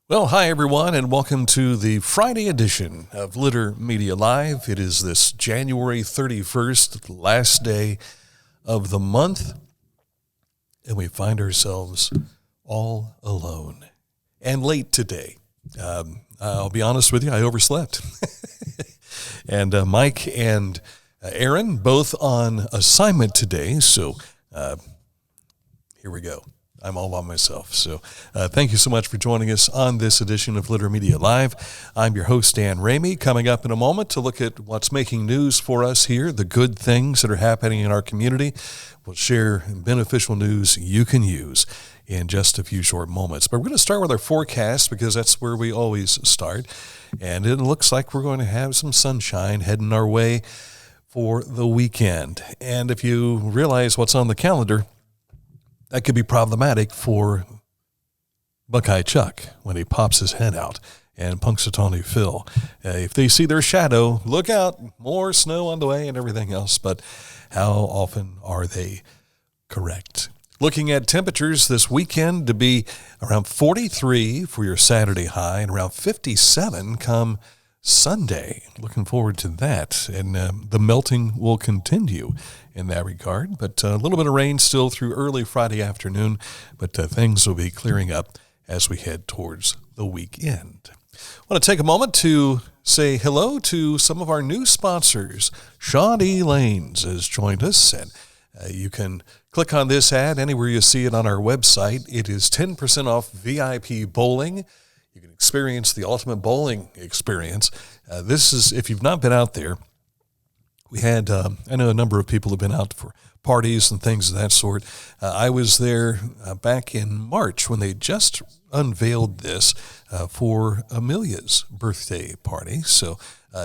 Well, hi everyone, and welcome to the Friday edition of Litter Media Live. It is this January 31st, the last day of the month, and we find ourselves all alone and late today. I'll be honest with you, I overslept. And Mike and Aaron both on assignment today, so here we go. I'm all by myself. So thank you so much for joining us on this edition of Litter Media Live. I'm your host, Dan Ramey. Coming up in a moment to look at what's making news for us here, the good things that are happening in our community. We'll share beneficial news you can use in just a few short moments. But we're going to start with our forecast because that's where we always start. And it looks like we're going to have some sunshine heading our way for the weekend. And if you realize what's on the calendar, that could be problematic for Buckeye Chuck when he pops his head out and Punxsutawney Phil. If they see their shadow, look out, more snow on the way and everything else. But how often are they correct? Looking at temperatures this weekend to be around 43 for your Saturday high and around 57 come Sunday. Looking forward to that. And the melting will continue in that regard. But a little bit of rain still through early Friday afternoon. But things will be clearing up as we head towards the weekend. I want to take a moment to say hello to some of our new sponsors. Shawnee Lanes has joined us. And you can click on this ad anywhere you see it on our website. It is 10% off VIP bowling. You can experience the ultimate bowling experience. This is, if you've not been out there, we had, I know a number of people have been out for parties and things of that sort. I was there back in March when they just unveiled this for Amelia's birthday party. So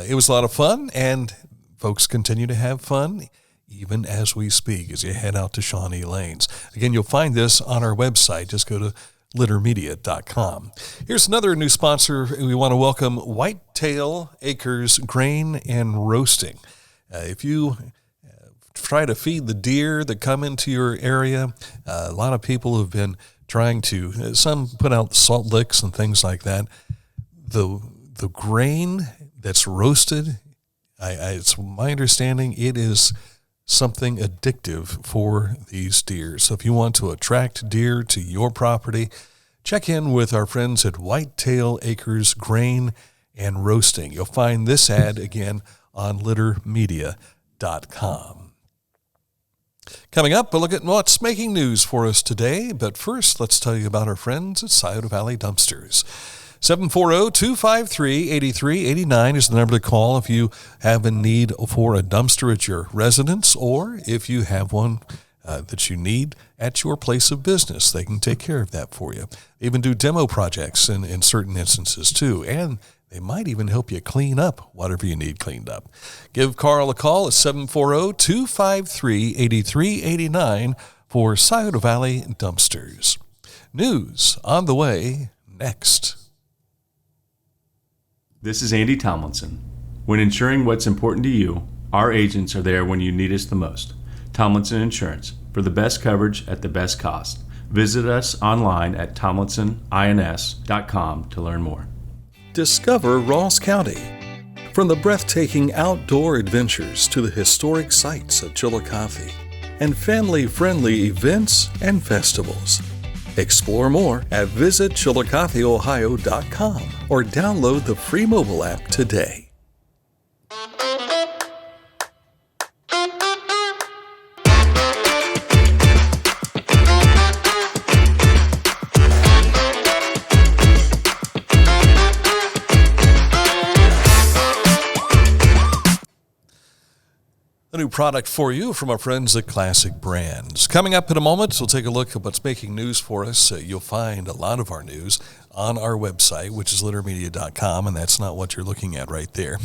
it was a lot of fun, and folks continue to have fun even as we speak as you head out to Shawnee Lanes. Again, you'll find this on our website. Just go to littermedia.com. Here's another new sponsor. We want to welcome Whitetail Acres Grain and Roasting. If you try to feed the deer that come into your area, a lot of people have been trying to, some put out salt licks and things like that. The grain that's roasted, it's my understanding it is something addictive for these deer. So if you want to attract deer to your property, check in with our friends at Whitetail Acres Grain and Roasting. You'll find this ad again on littermedia.com. Coming up, we'll look at what's making news for us today. But first, let's tell you about our friends at Saturda Valley Dumpsters. 740-253-8389 is the number to call if you have a need for a dumpster at your residence, or if you have one that you need at your place of business. They can take care of that for you. They even do demo projects in certain instances too, and they might even help you clean up whatever you need cleaned up. Give Carl a call at 740-253-8389 for Saturda Valley Dumpsters. News on the way next. This is Andy Tomlinson. When ensuring what's important to you, our agents are there when you need us the most. Tomlinson Insurance, for the best coverage at the best cost. Visit us online at tomlinsonins.com to learn more. Discover Ross County. From the breathtaking outdoor adventures to the historic sights of Chillicothe and family-friendly events and festivals. Explore more at visitchillicotheohio.com or download the free mobile app today. A new product for you from our friends at Classic Brands. Coming up in a moment, we'll take a look at what's making news for us. You'll find a lot of our news on our website, which is littermedia.com, and that's not what you're looking at right there.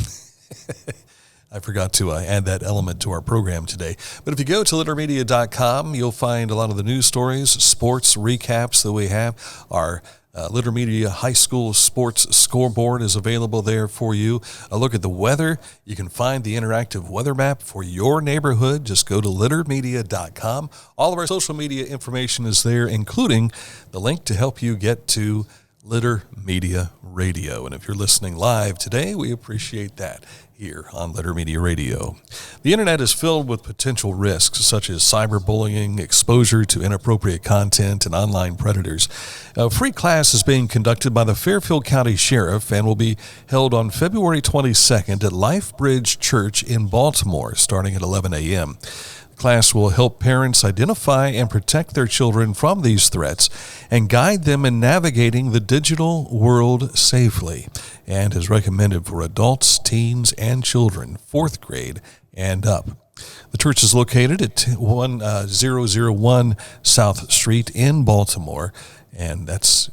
I forgot to add that element to our program today. But if you go to littermedia.com, you'll find a lot of the news stories, sports recaps that we have. Our Litter Media High School Sports Scoreboard is available there for you. A look at the weather. You can find the interactive weather map for your neighborhood. Just go to littermedia.com. All of our social media information is there, including the link to help you get to Litter Media Radio. And if you're listening live today, we appreciate that here on Litter Media Radio. The internet is filled with potential risks such as cyberbullying, exposure to inappropriate content, and online predators. A free class is being conducted by the Fairfield County Sheriff and will be held on February 22nd at Life Bridge Church in Baltimore, starting at 11 a.m. Class will help parents identify and protect their children from these threats and guide them in navigating the digital world safely, and is recommended for adults, teens, and children, 4th grade and up. The church is located at 1001 South Street in Baltimore, and that's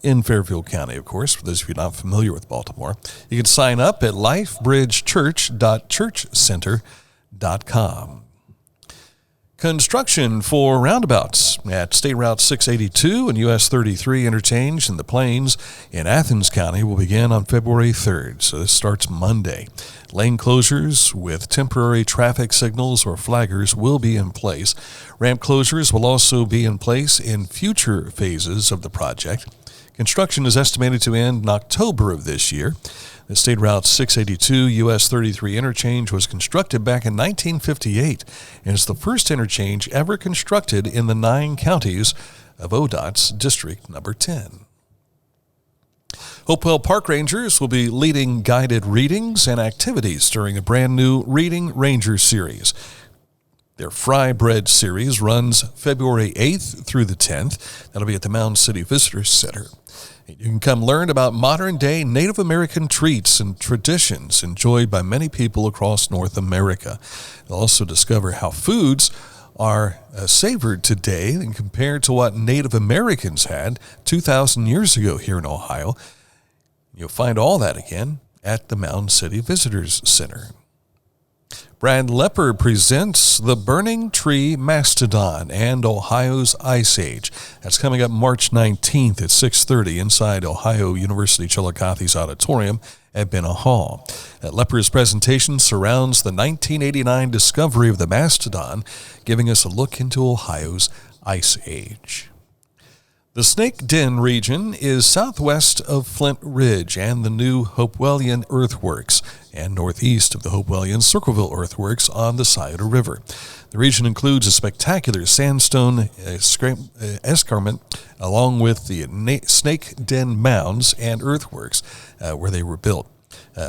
in Fairfield County, of course, for those of you not familiar with Baltimore. You can sign up at lifebridgechurch.churchcenter.com. Construction for roundabouts at State Route 682 and US 33 interchange in the Plains in Athens County will begin on February 3rd, so this starts Monday. Lane closures with temporary traffic signals or flaggers will be in place. Ramp closures will also be in place in future phases of the project. Construction is estimated to end in October of this year. The State Route 682 US 33 interchange was constructed back in 1958 and is the first interchange ever constructed in the 9 counties of ODOT's District Number 10. Hopewell Park Rangers will be leading guided readings and activities during a brand new Reading Ranger series. Their Fry Bread series runs February 8th through the 10th. That'll be at the Mound City Visitor Center. You can come learn about modern-day Native American treats and traditions enjoyed by many people across North America. You'll also discover how foods are savored today and compared to what Native Americans had 2,000 years ago here in Ohio. You'll find all that again at the Mound City Visitors Center. Brad Lepper presents the Burning Tree Mastodon and Ohio's Ice Age. That's coming up March 19th at 6:30 inside Ohio University Chillicothe's auditorium at Benna Hall. Lepper's presentation surrounds the 1989 discovery of the Mastodon, giving us a look into Ohio's Ice Age. The Snake Den region is southwest of Flint Ridge and the new Hopewellian Earthworks, and northeast of the Hopewellian Circleville Earthworks on the Saturda River. The region includes a spectacular sandstone escarpment along with the Snake Den mounds and earthworks where they were built.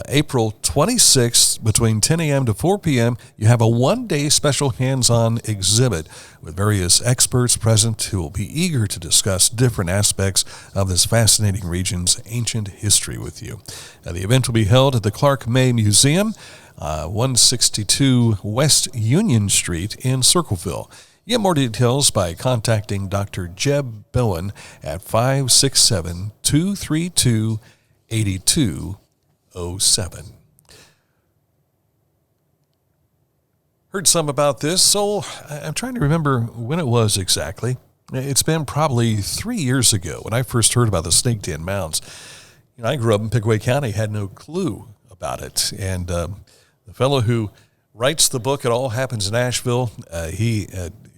April 26th, between 10 a.m. to 4 p.m., you have a one-day special hands-on exhibit with various experts present who will be eager to discuss different aspects of this fascinating region's ancient history with you. The event will be held at the Clark May Museum, 162 West Union Street in Circleville. You get more details by contacting Dr. Jeb Bowen at 567-232-8207. Heard some about this, so I'm trying to remember when it was exactly. It's been probably 3 years ago when I first heard about the Snake Den Mounds. I grew up in Pickaway County, had no clue about it, and the fellow who writes the book, It All Happens in Asheville, he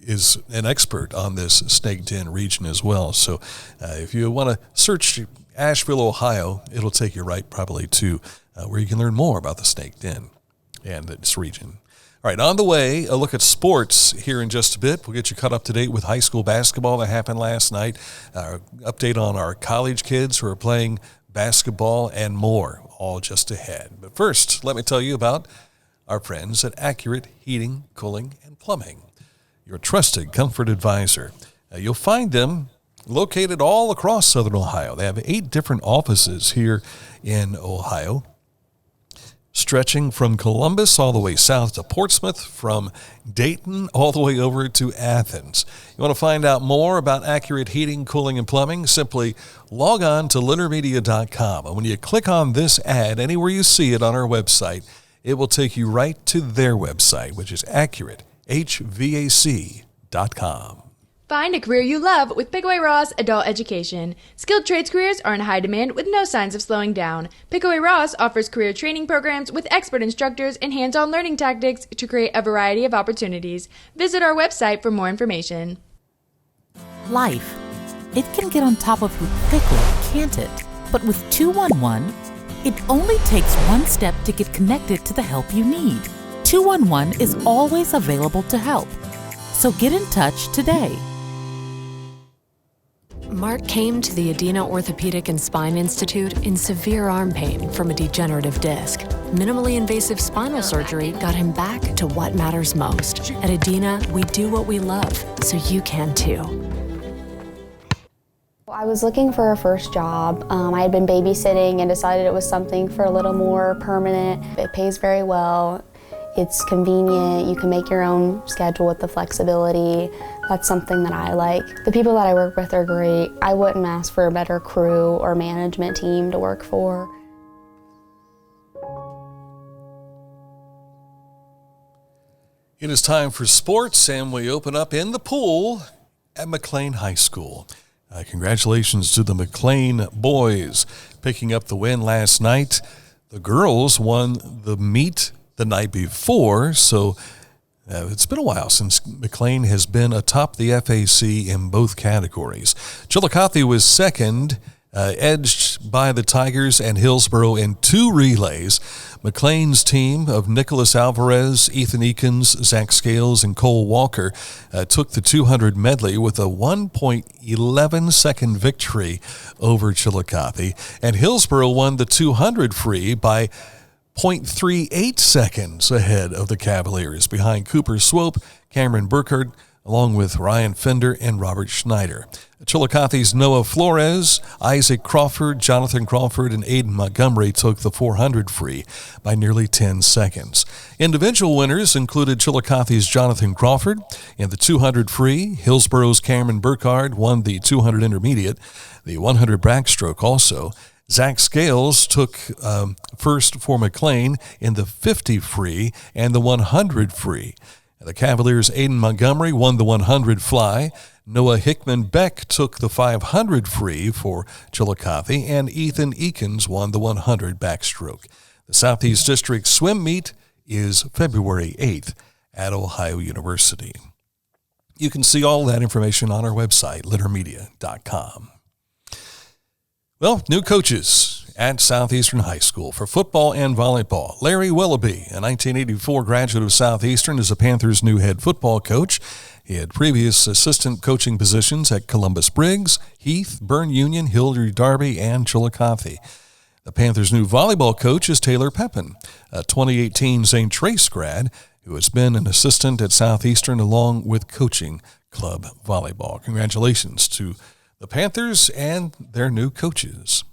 is an expert on this Snake Den region as well. So if you want to search Asheville, Ohio, it'll take you right probably to where you can learn more about the Snake Den and its region. All right, on the way, a look at sports here in just a bit. We'll get you caught up to date with high school basketball that happened last night, update on our college kids who are playing basketball, and more, all just ahead. But first, let me tell you about our friends at Accurate Heating, Cooling, and Plumbing, your trusted comfort advisor. You'll find them located all across Southern Ohio. They have 8 different offices here in Ohio, stretching from Columbus all the way south to Portsmouth, from Dayton all the way over to Athens. You want to find out more about Accurate Heating, Cooling, and Plumbing? Simply log on to littermedia.com. And when you click on this ad, anywhere you see it on our website, it will take you right to their website, which is accuratehvac.com. Find a career you love with Pickaway Ross Adult Education. Skilled trades careers are in high demand with no signs of slowing down. Pickaway Ross offers career training programs with expert instructors and hands-on learning tactics to create a variety of opportunities. Visit our website for more information. Life, it can get on top of you quickly, can't it? But with 211, it only takes one step to get connected to the help you need. 211 is always available to help. So get in touch today. Mark came to the Adena Orthopedic and Spine Institute in severe arm pain from a degenerative disc. Minimally invasive spinal surgery got him back to what matters most. At Adena, we do what we love, so you can too. I was looking for a first job. I had been babysitting and decided it was something for a little more permanent. It pays very well. It's convenient. You can make your own schedule with the flexibility. That's something that I like. The people that I work with are great. I wouldn't ask for a better crew or management team to work for. It is time for sports, and we open up in the pool at McClain High School. Congratulations to the McClain boys picking up the win last night. The girls won the meet the night before, so it's been a while since McClain has been atop the FAC in both categories. Chillicothe was second, edged by the Tigers and Hillsboro in 2 relays. McClain's team of Nicholas Alvarez, Ethan Eakins, Zach Scales, and Cole Walker took the 200 medley with a 1.11 second victory over Chillicothe, and Hillsboro won the 200 free by 0.38 seconds ahead of the Cavaliers, behind Cooper Swope, Cameron Burkhardt, along with Ryan Fender and Robert Schneider. Chillicothe's Noah Flores, Isaac Crawford, Jonathan Crawford, and Aiden Montgomery took the 400 free by nearly 10 seconds. Individual winners included Chillicothe's Jonathan Crawford in the 200 free. Hillsboro's Cameron Burkhardt won the 200 intermediate, the 100 backstroke also. Zach Scales took first for McClain in the 50 free and the 100 free. The Cavaliers' Aiden Montgomery won the 100 fly. Noah Hickman Beck took the 500 free for Chillicothe, and Ethan Eakins won the 100 backstroke. The Southeast District swim meet is February 8th at Ohio University. You can see all that information on our website, littermedia.com. Well, new coaches at Southeastern High School for football and volleyball. Larry Willoughby, a 1984 graduate of Southeastern, is the Panthers' new head football coach. He had previous assistant coaching positions at Columbus Briggs, Heath, Bern Union, Hillary Darby, and Chillicothe. The Panthers' new volleyball coach is Taylor Pepin, a 2018 St. Trace grad who has been an assistant at Southeastern along with coaching club volleyball. Congratulations to the Panthers and their new coaches.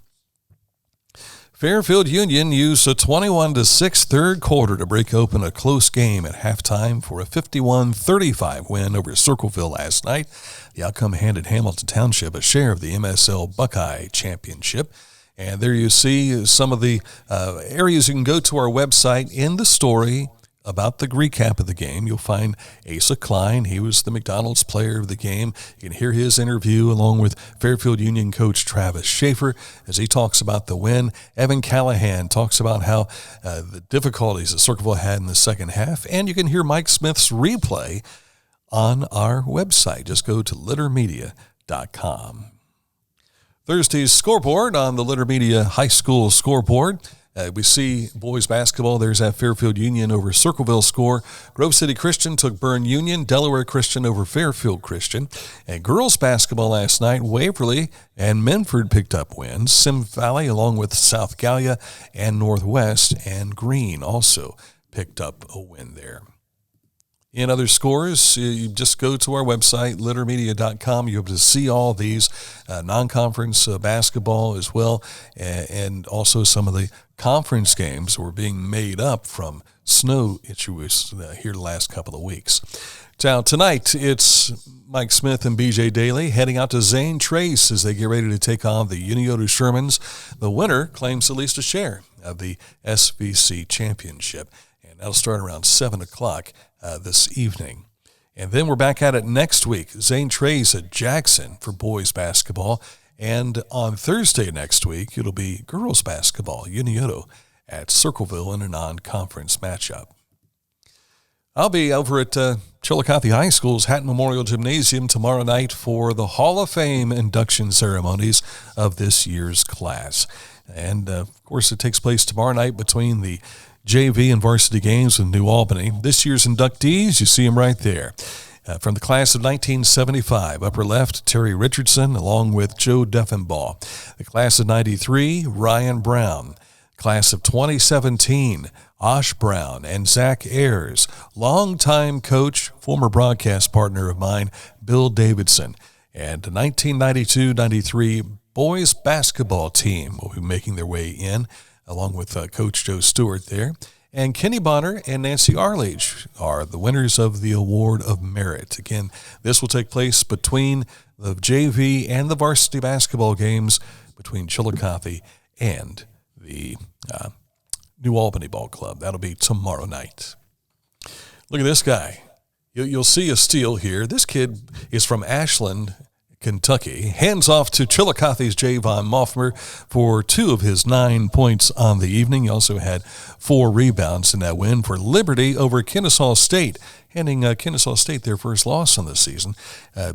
Fairfield Union used a 21-6 third quarter to break open a close game at halftime for a 51-35 win over Circleville last night. The outcome handed Hamilton Township a share of the MSL Buckeye Championship. And there you see some of the areas you can go to our website. In the story about the recap of the game, you'll find Asa Klein. He was the McDonald's player of the game. You can hear his interview along with Fairfield Union coach Travis Schaefer as he talks about the win. Evan Callahan talks about how the difficulties that Circleville had in the second half. And you can hear Mike Smith's replay on our website. Just go to littermedia.com. Thursday's scoreboard on the Litter Media High School scoreboard. We see boys basketball. There's that Fairfield Union over Circleville score. Grove City Christian took Bern Union. Delaware Christian over Fairfield Christian. And girls basketball last night, Waverly and Menford picked up wins. Sim Valley, along with South Gallia and Northwest, and Green also picked up a win there. In other scores, you just go to our website, littermedia.com. You'll be able to see all these non-conference basketball as well, and also some of the conference games were being made up from snow issues here the last couple of weeks. Now, tonight, it's Mike Smith and BJ Daly heading out to Zane Trace as they get ready to take on the Unioto Shermans. The winner claims at least a share of the SVC championship, and that'll start around 7 o'clock this evening. And then we're back at it next week. Zane Trace at Jackson for boys basketball. And on Thursday next week, it'll be girls basketball, Unioto at Circleville in a non-conference matchup. I'll be over at Chillicothe High School's Hatton Memorial Gymnasium tomorrow night for the Hall of Fame induction ceremonies of this year's class. And, of course, it takes place tomorrow night between the JV and varsity games in New Albany. This year's inductees, you see them right there. From the class of 1975, upper left, Terry Richardson, along with Joe Deffenbaugh. The class of 93, Ryan Brown. Class of 2017, Osh Brown and Zach Ayers. Longtime coach, former broadcast partner of mine, Bill Davidson. And the 1992-93 boys basketball team will be making their way in, along with Coach Joe Stewart there. And Kenny Bonner and Nancy Arledge are the winners of the Award of Merit. Again, this will take place between the JV and the varsity basketball games between Chillicothe and the New Albany Ball Club. That'll be tomorrow night. Look at this guy. You'll see a steal here. This kid is from Ashland, Kentucky. Hands off to Chillicothe's Javon Moffmer for 2 of his 9 points on the evening. He also had 4 rebounds in that win for Liberty over Kennesaw State, handing Kennesaw State their first loss on the season.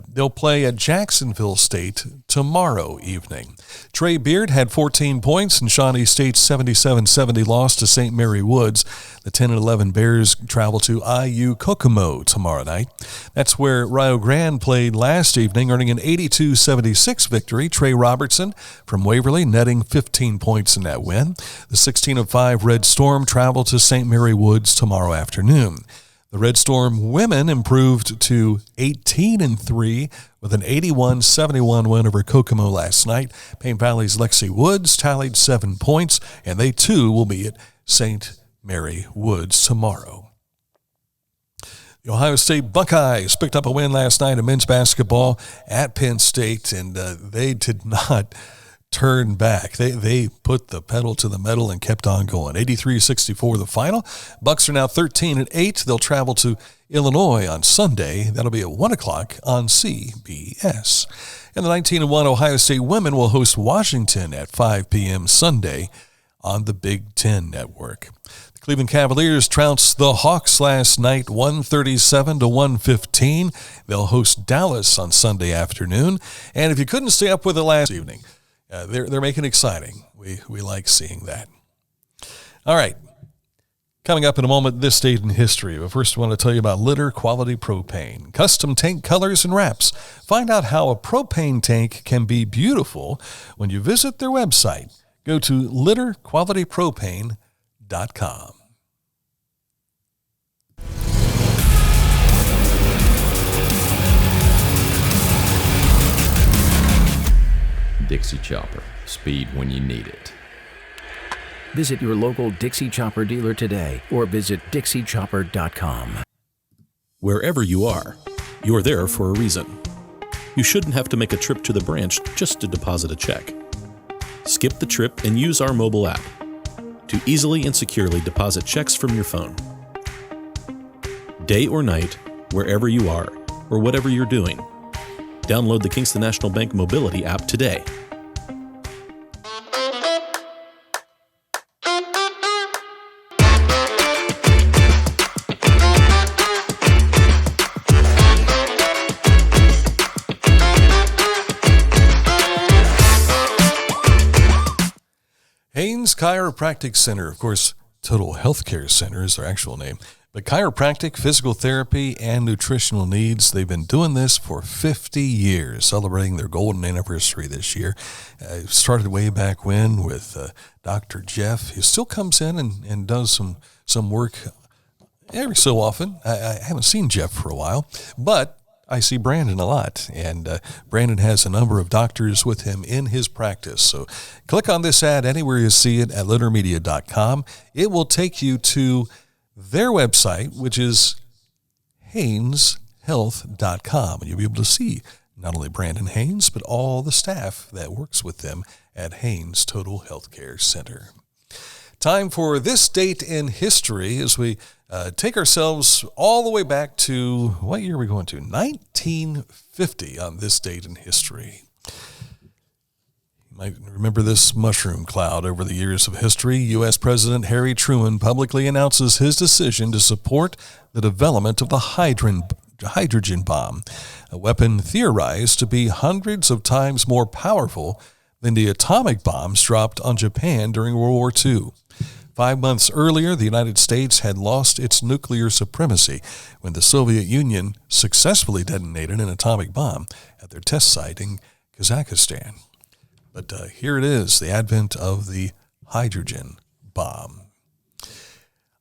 They'll play at Jacksonville State tomorrow evening. Trey Beard had 14 points in Shawnee State's 77-70 loss to St. Mary Woods. The 10-11 Bears travel to IU Kokomo tomorrow night. That's where Rio Grande played last evening, earning an 82-76 victory. Trey Robertson from Waverly netting 15 points in that win. The 16-5 Red Storm travel to St. Mary Woods tomorrow afternoon. The Red Storm women improved to 18-3 with an 81-71 win over Kokomo last night. Payne Valley's Lexi Woods tallied 7 points, and they too will be at St. Mary Woods tomorrow. The Ohio State Buckeyes picked up a win last night in men's basketball at Penn State, and they did not turn back. They put the pedal to the metal and kept on going. 83-64 the final. Bucks are now 13-8. They'll travel to Illinois on Sunday. That'll be at 1 o'clock on CBS. And the 19-1 Ohio State women will host Washington at 5 p.m. Sunday on the Big Ten Network. The Cleveland Cavaliers trounced the Hawks last night 137-115. They'll host Dallas on Sunday afternoon. And if you couldn't stay up with it last evening, they're making it exciting. We like seeing that. All right. Coming up in a moment, this date in history. But first, I want to tell you about Litter Quality Propane. Custom tank colors and wraps. Find out how a propane tank can be beautiful when you visit their website. Go to litterqualitypropane.com. Dixie Chopper. Speed when you need it. Visit your local Dixie Chopper dealer today or visit dixiechopper.com. Wherever you are, you're there for a reason. You shouldn't have to make a trip to the branch just to deposit a check. Skip the trip and use our mobile app to easily and securely deposit checks from your phone. Day or night, wherever you are, or whatever you're doing, download the Kingston National Bank Mobility app today. Haynes Chiropractic Center, of course, Total Healthcare Center is their actual name. But chiropractic, physical therapy, and nutritional needs, they've been doing this for 50 years, celebrating their golden anniversary this year. Started way back when with Dr. Jeff. He still comes in and does some work every so often. I haven't seen Jeff for a while, but I see Brandon a lot, and Brandon has a number of doctors with him in his practice. So click on this ad anywhere you see it at littermedia.com. It will take you to their website, which is hayneshealth.com, and you'll be able to see not only Brandon Haynes, but all the staff that works with them at Haynes Total Healthcare Center. Time for this date in history as we take ourselves all the way back to, what year are we going to? 1950 on this date in history. You might remember this mushroom cloud over the years of history. U.S. President Harry Truman publicly announces his decision to support the development of the hydrogen bomb, a weapon theorized to be hundreds of times more powerful than the atomic bombs dropped on Japan during World War II. 5 months earlier, the United States had lost its nuclear supremacy when the Soviet Union successfully detonated an atomic bomb at their test site in Kazakhstan. But here it is, the advent of the hydrogen bomb.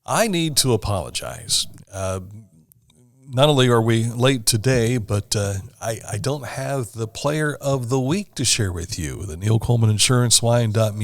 I need to apologize. Not only are we late today, but I don't have the player of the week to share with you. The Neil Coleman Insurance Wyandotte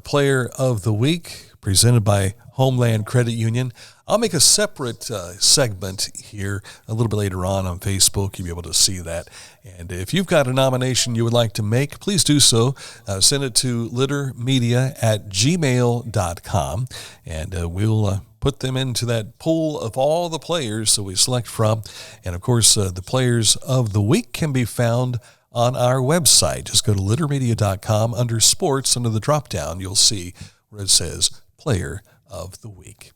Player of the Week, presented by Homeland Credit Union. I'll make a separate segment here a little bit later on Facebook. You'll be able to see that. And if you've got a nomination you would like to make, please do so. Send it to littermedia@gmail.com, and we'll put them into that pool of all the players that we select from. And, of course, the players of the week can be found on our website. Just go to littermedia.com. Under sports, under the drop-down, you'll see where it says Player of the Week.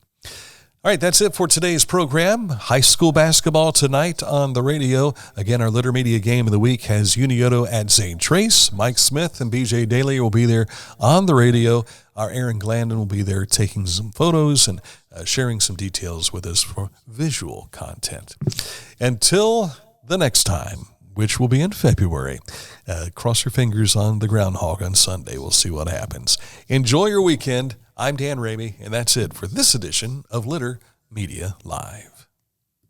All right, that's it for today's program. High school basketball tonight on the radio. Again, our Litter Media Game of the Week has Unioto at St. Trace. Mike Smith and BJ Daly will be there on the radio. Our Aaron Glandon will be there taking some photos and sharing some details with us for visual content. Until the next time, which will be in February, cross your fingers on the groundhog on Sunday. We'll see what happens. Enjoy your weekend. I'm Dan Ramey, and that's it for this edition of Litter Media Live.